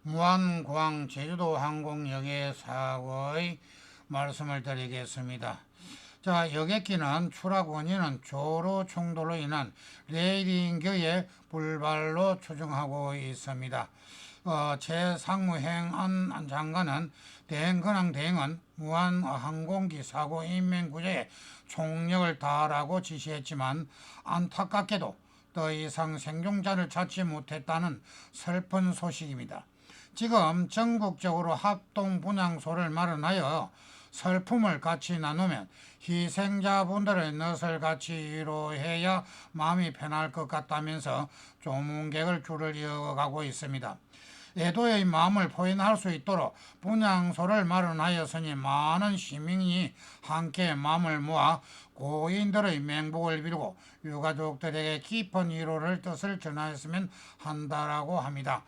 무안공항 제주도 항공여객 사고의 말씀을 드리겠습니다. 자, 여객기는 추락 원인은 조로 충돌로 인한 레일링교의 불발로 추정하고 있습니다. 최상무행안 장관은 대행근황 대행은 무한항공기 사고 인명구조에 총력을 다하라고 지시했지만 안타깝게도 더 이상 생존자를 찾지 못했다는 슬픈 소식입니다. 지금 전국적으로 합동 분향소를 마련하여 슬픔을 같이 나누면 희생자분들의 넛을 같이 위로해야 마음이 편할 것 같다면서 조문객을 줄을 이어가고 있습니다. 애도의 마음을 표현할 수 있도록 분향소를 마련하였으니 많은 시민이 함께 마음을 모아 고인들의 맹복을 비르고 유가족들에게 깊은 위로를 뜻을 전하였으면 한다라고 합니다.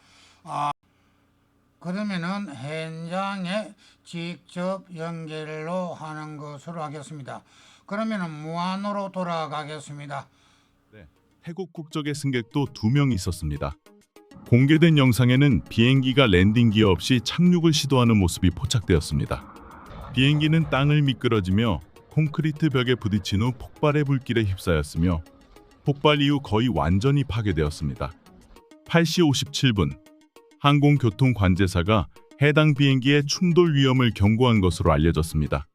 그러면은 현장에 직접 연결로 하는 것으로 하겠습니다. 그러면은 무안으로 돌아가겠습니다. 네, 태국 국적의 승객도 2명 있었습니다. 공개된 영상에는 비행기가 랜딩 기어 없이 착륙을 시도하는 모습이 포착되었습니다. 비행기는 땅을 미끄러지며 콘크리트 벽에 부딪힌 후 폭발의 불길에 휩싸였으며 폭발 이후 거의 완전히 파괴되었습니다. 8시 57분 항공교통관제사가 해당 비행기의 충돌 위험을 경고한 것으로 알려졌습니다.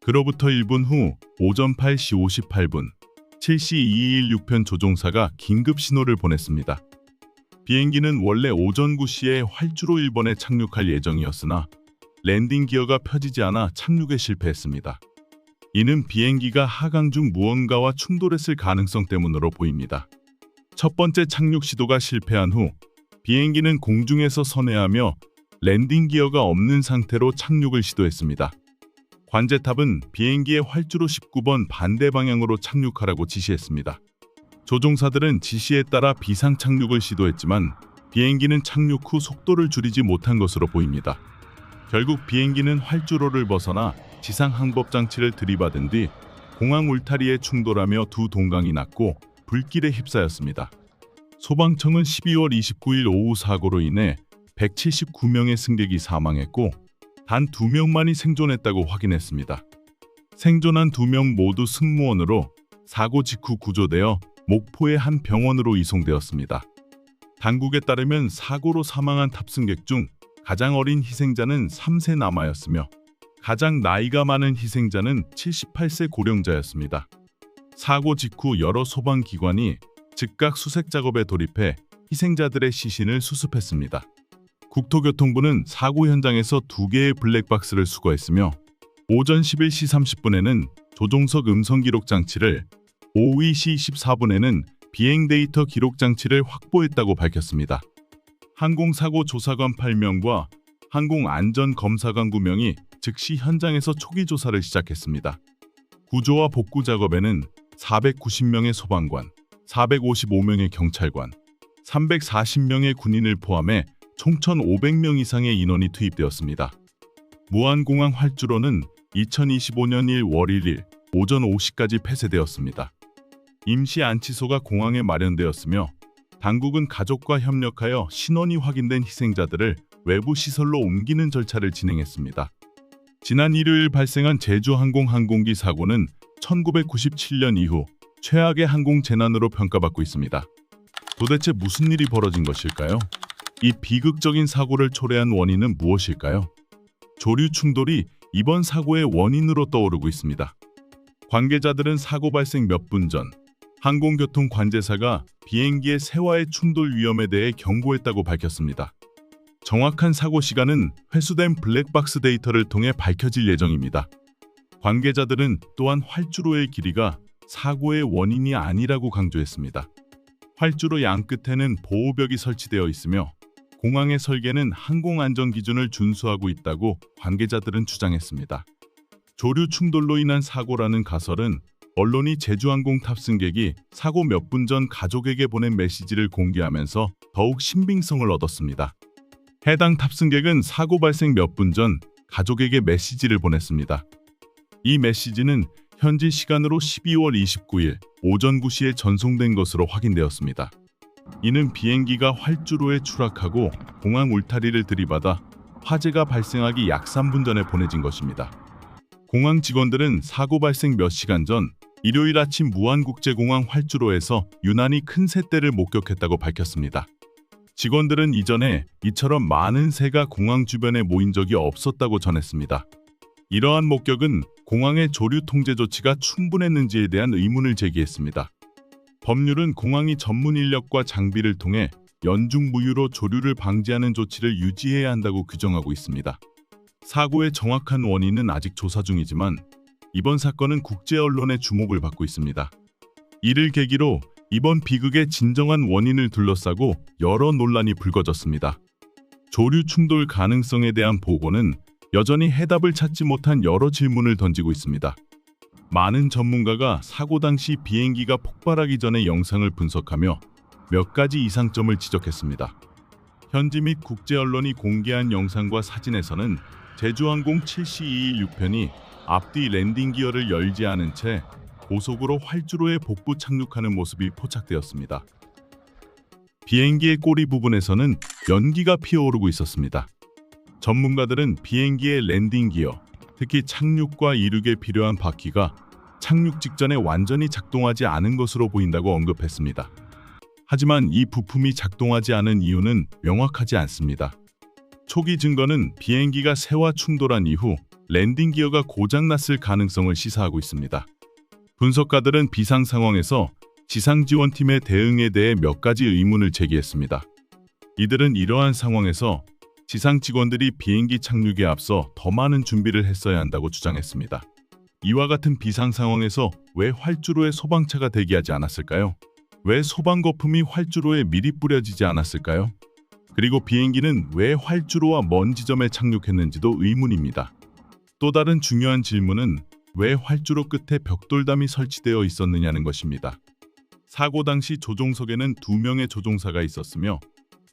그로부터 1분 후 오전 8시 58분 7시 216편 조종사가 긴급 신호를 보냈습니다. 비행기는 원래 오전 9시에 활주로 1번에 착륙할 예정이었으나 랜딩 기어가 펴지지 않아 착륙에 실패했습니다. 이는 비행기가 하강 중 무언가와 충돌했을 가능성 때문으로 보입니다. 첫 번째 착륙 시도가 실패한 후 비행기는 공중에서 선회하며 랜딩 기어가 없는 상태로 착륙을 시도했습니다. 관제탑은 비행기의 활주로 19번 반대 방향으로 착륙하라고 지시했습니다. 조종사들은 지시에 따라 비상 착륙을 시도했지만 비행기는 착륙 후 속도를 줄이지 못한 것으로 보입니다. 결국 비행기는 활주로를 벗어나 지상 항법 장치를 들이받은 뒤 공항 울타리에 충돌하며 두 동강이 났고 불길에 휩싸였습니다. 소방청은 12월 29일 오후 사고로 인해 179명의 승객이 사망했고 단 2명만이 생존했다고 확인했습니다. 생존한 2명 모두 승무원으로 사고 직후 구조되어 목포의 한 병원으로 이송되었습니다. 당국에 따르면 사고로 사망한 탑승객 중 가장 어린 희생자는 3세 남아였으며 가장 나이가 많은 희생자는 78세 고령자였습니다. 사고 직후 여러 소방기관이 즉각 수색 작업에 돌입해 희생자들의 시신을 수습했습니다. 국토교통부는 사고 현장에서 2개의 블랙박스를 수거했으며 오전 11시 30분에는 조종석 음성 기록 장치를, 오후 2시 24분에는 비행 데이터 기록 장치를 확보했다고 밝혔습니다. 항공사고 조사관 8명과 항공안전검사관 9명이 즉시 현장에서 초기 조사를 시작했습니다. 구조와 복구 작업에는 490명의 소방관, 455명의 경찰관, 340명의 군인을 포함해 총 1,500명 이상의 인원이 투입되었습니다. 무안공항 활주로는 2025년 1월 1일 오전 5시까지 폐쇄되었습니다. 임시 안치소가 공항에 마련되었으며 당국은 가족과 협력하여 신원이 확인된 희생자들을 외부 시설로 옮기는 절차를 진행했습니다. 지난 일요일 발생한 제주항공 항공기 사고는 1997년 이후 최악의 항공 재난으로 평가받고 있습니다. 도대체 무슨 일이 벌어진 것일까요? 이 비극적인 사고를 초래한 원인은 무엇일까요? 조류 충돌이 이번 사고의 원인으로 떠오르고 있습니다. 관계자들은 사고 발생 몇 분 전 항공교통관제사가 비행기의 세와의 충돌 위험에 대해 경고했다고 밝혔습니다. 정확한 사고 시간은 회수된 블랙박스 데이터를 통해 밝혀질 예정입니다. 관계자들은 또한 활주로의 길이가 사고의 원인이 아니라고 강조했습니다. 활주로 양 끝에는 보호벽이 설치되어 있으며 공항의 설계는 항공안전 기준을 준수하고 있다고 관계자들은 주장했습니다. 조류 충돌로 인한 사고라는 가설은 언론이 제주항공 탑승객이 사고 몇 분 전 가족에게 보낸 메시지를 공개하면서 더욱 신빙성을 얻었습니다. 해당 탑승객은 사고 발생 몇 분 전 가족에게 메시지를 보냈습니다. 이 메시지는 현지 시간으로 12월 29일 오전 9시에 전송된 것으로 확인되었습니다. 이는 비행기가 활주로에 추락하고 공항 울타리를 들이받아 화재가 발생하기 약 3분 전에 보내진 것입니다. 공항 직원들은 사고 발생 몇 시간 전 일요일 아침 무안국제공항 활주로에서 유난히 큰 새떼를 목격했다고 밝혔습니다. 직원들은 이전에 이처럼 많은 새가 공항 주변에 모인 적이 없었다고 전했습니다. 이러한 목격은 공항의 조류 통제 조치가 충분했는지에 대한 의문을 제기했습니다. 법률은 공항이 전문 인력과 장비를 통해 연중무휴로 조류를 방지하는 조치를 유지해야 한다고 규정하고 있습니다. 사고의 정확한 원인은 아직 조사 중이지만 이번 사건은 국제 언론의 주목을 받고 있습니다. 이를 계기로 이번 비극의 진정한 원인을 둘러싸고 여러 논란이 불거졌습니다. 조류 충돌 가능성에 대한 보고는 여전히 해답을 찾지 못한 여러 질문을 던지고 있습니다. 많은 전문가가 사고 당시 비행기가 폭발하기 전의 영상을 분석하며 몇 가지 이상점을 지적했습니다. 현지 및 국제 언론이 공개한 영상과 사진에서는 제주항공 7C216편이 앞뒤 랜딩 기어를 열지 않은 채 고속으로 활주로에 복부 착륙하는 모습이 포착되었습니다. 비행기의 꼬리 부분에서는 연기가 피어오르고 있었습니다. 전문가들은 비행기의 랜딩 기어, 특히 착륙과 이륙에 필요한 바퀴가 착륙 직전에 완전히 작동하지 않은 것으로 보인다고 언급했습니다. 하지만 이 부품이 작동하지 않은 이유는 명확하지 않습니다. 초기 증거는 비행기가 새와 충돌한 이후 랜딩 기어가 고장났을 가능성을 시사하고 있습니다. 분석가들은 비상 상황에서 지상지원팀의 대응에 대해 몇 가지 의문을 제기했습니다. 이들은 이러한 상황에서 지상 직원들이 비행기 착륙에 앞서 더 많은 준비를 했어야 한다고 주장했습니다. 이와 같은 비상 상황에서 왜 활주로에 소방차가 대기하지 않았을까요? 왜 소방 거품이 활주로에 미리 뿌려지지 않았을까요? 그리고 비행기는 왜 활주로와 먼 지점에 착륙했는지도 의문입니다. 또 다른 중요한 질문은 왜 활주로 끝에 벽돌담이 설치되어 있었느냐는 것입니다. 사고 당시 조종석에는 2명의 조종사가 있었으며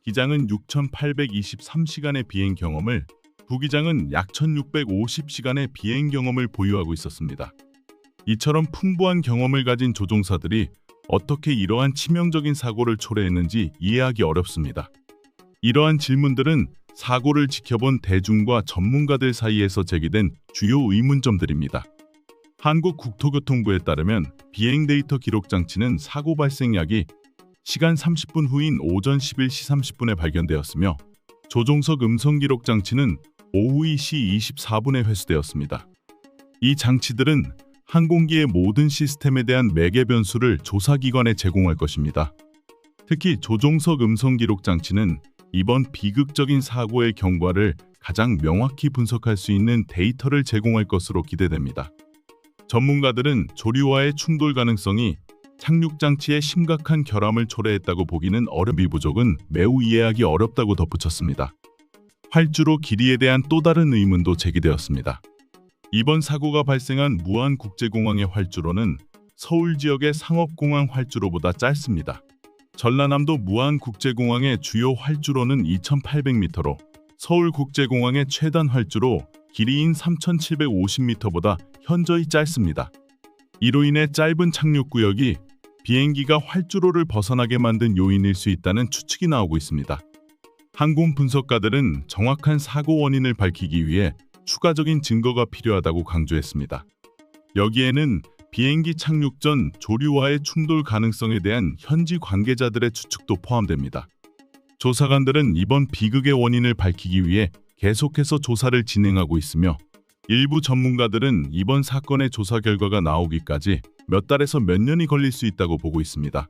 기장은 6,823시간의 비행 경험을, 부기장은 약 1,650시간의 비행 경험을 보유하고 있었습니다. 이처럼 풍부한 경험을 가진 조종사들이 어떻게 이러한 치명적인 사고를 초래했는지 이해하기 어렵습니다. 이러한 질문들은 사고를 지켜본 대중과 전문가들 사이에서 제기된 주요 의문점들입니다. 한국국토교통부에 따르면 비행 데이터 기록 장치는 사고 발생 약이 시간 30분 후인 오전 11시 30분에 발견되었으며 조종석 음성 기록 장치는 오후 2시 24분에 회수되었습니다. 이 장치들은 항공기의 모든 시스템에 대한 매개 변수를 조사기관에 제공할 것입니다. 특히 조종석 음성 기록 장치는 이번 비극적인 사고의 경과를 가장 명확히 분석할 수 있는 데이터를 제공할 것으로 기대됩니다. 전문가들은 조류와의 충돌 가능성이 착륙 장치의 심각한 결함을 초래했다고 보기는 어렵이 부족은 매우 이해하기 어렵다고 덧붙였습니다. 활주로 길이에 대한 또 다른 의문도 제기되었습니다. 이번 사고가 발생한 무안국제공항의 활주로는 서울 지역의 상업공항 활주로보다 짧습니다. 전라남도 무안국제공항의 주요 활주로는 2,800m로 서울국제공항의 최단 활주로 길이인 3,750m보다 현저히 짧습니다. 이로 인해 짧은 착륙구역이 비행기가 활주로를 벗어나게 만든 요인일 수 있다는 추측이 나오고 있습니다. 항공 분석가들은 정확한 사고 원인을 밝히기 위해 추가적인 증거가 필요하다고 강조했습니다. 여기에는 비행기 착륙 전 조류와의 충돌 가능성에 대한 현지 관계자들의 추측도 포함됩니다. 조사관들은 이번 비극의 원인을 밝히기 위해 계속해서 조사를 진행하고 있으며 일부 전문가들은 이번 사건의 조사 결과가 나오기까지 몇 달에서 몇 년이 걸릴 수 있다고 보고 있습니다.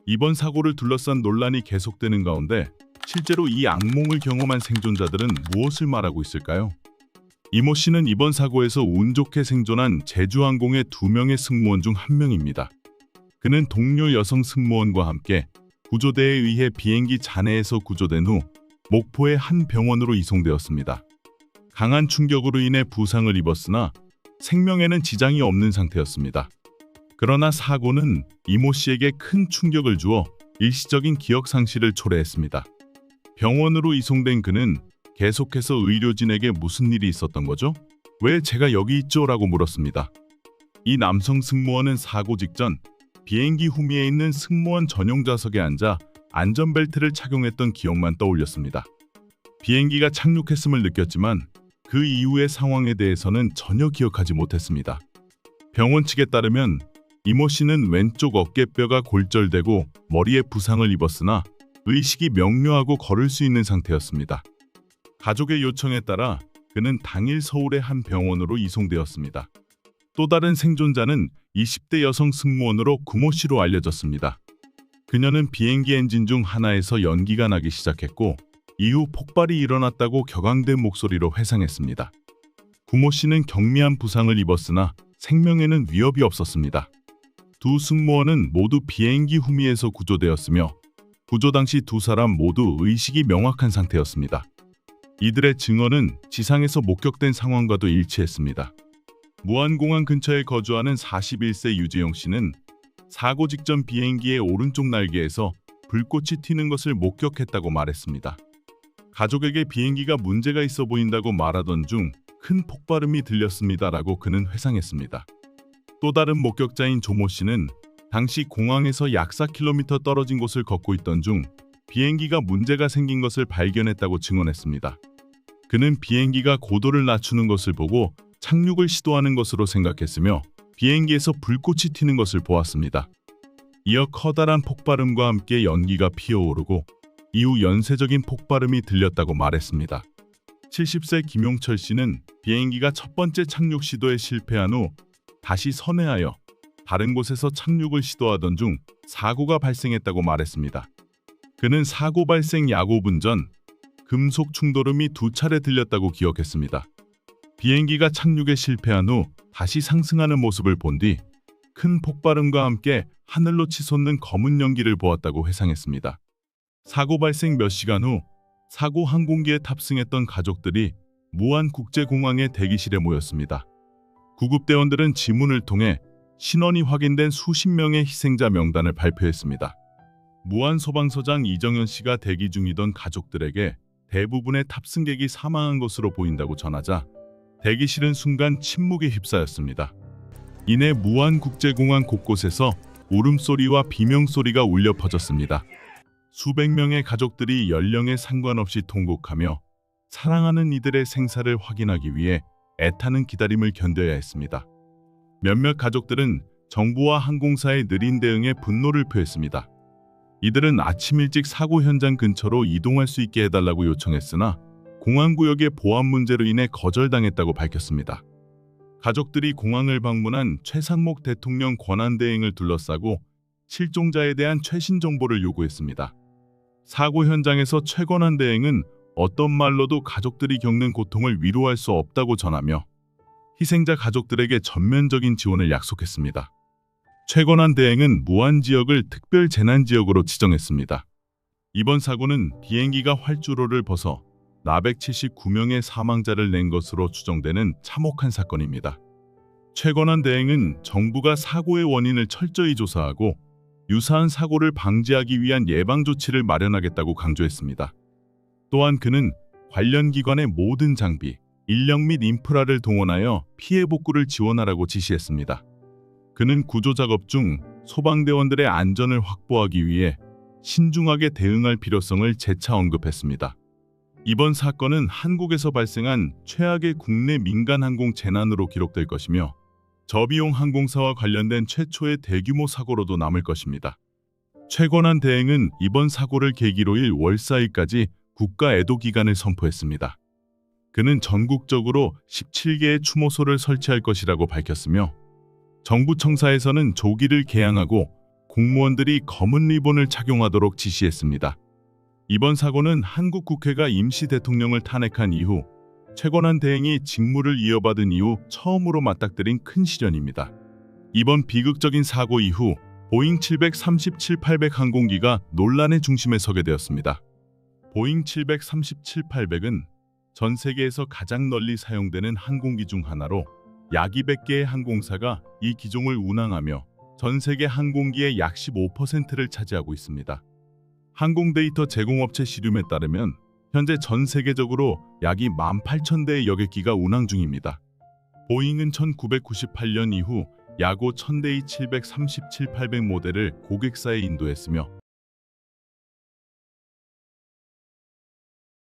이번 사고를 둘러싼 논란이 계속되는 가운데 실제로 이 악몽을 경험한 생존자들은 무엇을 말하고 있을까요? 이모 씨는 이번 사고에서 운 좋게 생존한 제주항공의 2명의 승무원 중 1명입니다. 그는 동료 여성 승무원과 함께 구조대에 의해 비행기 잔해에서 구조된 후 목포의 한 병원으로 이송되었습니다. 강한 충격으로 인해 부상을 입었으나 생명에는 지장이 없는 상태였습니다. 그러나 사고는 이모 씨에게 큰 충격을 주어 일시적인 기억 상실을 초래했습니다. 병원으로 이송된 그는 계속해서 의료진에게 무슨 일이 있었던 거죠? 왜 제가 여기 있죠? 라고 물었습니다. 이 남성 승무원은 사고 직전 비행기 후미에 있는 승무원 전용 좌석에 앉아 안전벨트를 착용했던 기억만 떠올렸습니다. 비행기가 착륙했음을 느꼈지만 그 이후의 상황에 대해서는 전혀 기억하지 못했습니다. 병원 측에 따르면 이모 씨는 왼쪽 어깨뼈가 골절되고 머리에 부상을 입었으나 의식이 명료하고 걸을 수 있는 상태였습니다. 가족의 요청에 따라 그는 당일 서울의 한 병원으로 이송되었습니다. 또 다른 생존자는 20대 여성 승무원으로 구모 씨로 알려졌습니다. 그녀는 비행기 엔진 중 하나에서 연기가 나기 시작했고 이후 폭발이 일어났다고 격앙된 목소리로 회상했습니다. 구모 씨는 경미한 부상을 입었으나 생명에는 위협이 없었습니다. 두 승무원은 모두 비행기 후미에서 구조되었으며 구조 당시 두 사람 모두 의식이 명확한 상태였습니다. 이들의 증언은 지상에서 목격된 상황과도 일치했습니다. 무안공항 근처에 거주하는 41세 유재영 씨는 사고 직전 비행기의 오른쪽 날개에서 불꽃이 튀는 것을 목격했다고 말했습니다. 가족에게 비행기가 문제가 있어 보인다고 말하던 중 큰 폭발음이 들렸습니다라고 그는 회상했습니다. 또 다른 목격자인 조모 씨는 당시 공항에서 약 4km 떨어진 곳을 걷고 있던 중 비행기가 문제가 생긴 것을 발견했다고 증언했습니다. 그는 비행기가 고도를 낮추는 것을 보고 착륙을 시도하는 것으로 생각했으며 비행기에서 불꽃이 튀는 것을 보았습니다. 이어 커다란 폭발음과 함께 연기가 피어오르고 이후 연쇄적인 폭발음이 들렸다고 말했습니다. 70세 김용철 씨는 비행기가 첫 번째 착륙 시도에 실패한 후 다시 선회하여 다른 곳에서 착륙을 시도하던 중 사고가 발생했다고 말했습니다. 그는 사고 발생 약 5분 전 금속 충돌음이 2차례 들렸다고 기억했습니다. 비행기가 착륙에 실패한 후 다시 상승하는 모습을 본 뒤 큰 폭발음과 함께 하늘로 치솟는 검은 연기를 보았다고 회상했습니다. 사고 발생 몇 시간 후 사고 항공기에 탑승했던 가족들이 무안국제공항의 대기실에 모였습니다. 구급대원들은 지문을 통해 신원이 확인된 수십 명의 희생자 명단을 발표했습니다. 무안소방서장 이정현 씨가 대기 중이던 가족들에게 대부분의 탑승객이 사망한 것으로 보인다고 전하자 대기실은 순간 침묵에 휩싸였습니다. 이내 무안국제공항 곳곳에서 울음소리와 비명소리가 울려 퍼졌습니다. 수백 명의 가족들이 연령에 상관없이 통곡하며 사랑하는 이들의 생사를 확인하기 위해 애타는 기다림을 견뎌야 했습니다. 몇몇 가족들은 정부와 항공사의 느린 대응에 분노를 표했습니다. 이들은 아침 일찍 사고 현장 근처로 이동할 수 있게 해달라고 요청했으나 공항구역의 보안 문제로 인해 거절당했다고 밝혔습니다. 가족들이 공항을 방문한 최상목 대통령 권한대행을 둘러싸고 실종자에 대한 최신 정보를 요구했습니다. 사고 현장에서 최 권한대행은 어떤 말로도 가족들이 겪는 고통을 위로할 수 없다고 전하며 희생자 가족들에게 전면적인 지원을 약속했습니다. 최 권한대행은 무안 지역을 특별 재난 지역으로 지정했습니다. 이번 사고는 비행기가 활주로를 벗어 479명의 사망자를 낸 것으로 추정되는 참혹한 사건입니다. 최 권한대행은 정부가 사고의 원인을 철저히 조사하고 유사한 사고를 방지하기 위한 예방 조치를 마련하겠다고 강조했습니다. 또한 그는 관련 기관의 모든 장비, 인력 및 인프라를 동원하여 피해 복구를 지원하라고 지시했습니다. 그는 구조 작업 중 소방대원들의 안전을 확보하기 위해 신중하게 대응할 필요성을 재차 언급했습니다. 이번 사건은 한국에서 발생한 최악의 국내 민간 항공 재난으로 기록될 것이며 저비용 항공사와 관련된 최초의 대규모 사고로도 남을 것입니다. 최 권한대행은 이번 사고를 계기로 1월 4일까지 국가 애도 기간을 선포했습니다. 그는 전국적으로 17개의 추모소를 설치할 것이라고 밝혔으며 정부 청사에서는 조기를 개항하고 공무원들이 검은 리본을 착용하도록 지시했습니다. 이번 사고는 한국 국회가 임시 대통령을 탄핵한 이후 최 권한대행이 직무를 이어받은 이후 처음으로 맞닥뜨린 큰 시련입니다. 이번 비극적인 사고 이후 보잉 737-800 항공기가 논란의 중심에 서게 되었습니다. 보잉 737-800은 전 세계에서 가장 널리 사용되는 항공기 중 하나로 약 200개의 항공사가 이 기종을 운항하며 전 세계 항공기의 약 15%를 차지하고 있습니다. 항공 데이터 제공업체 시륨에 따르면 현재 전 세계적으로 약 18,000대의 여객기가 운항 중입니다. 보잉은 1998년 이후 약 5,000대의 737-800 모델을 고객사에 인도했으며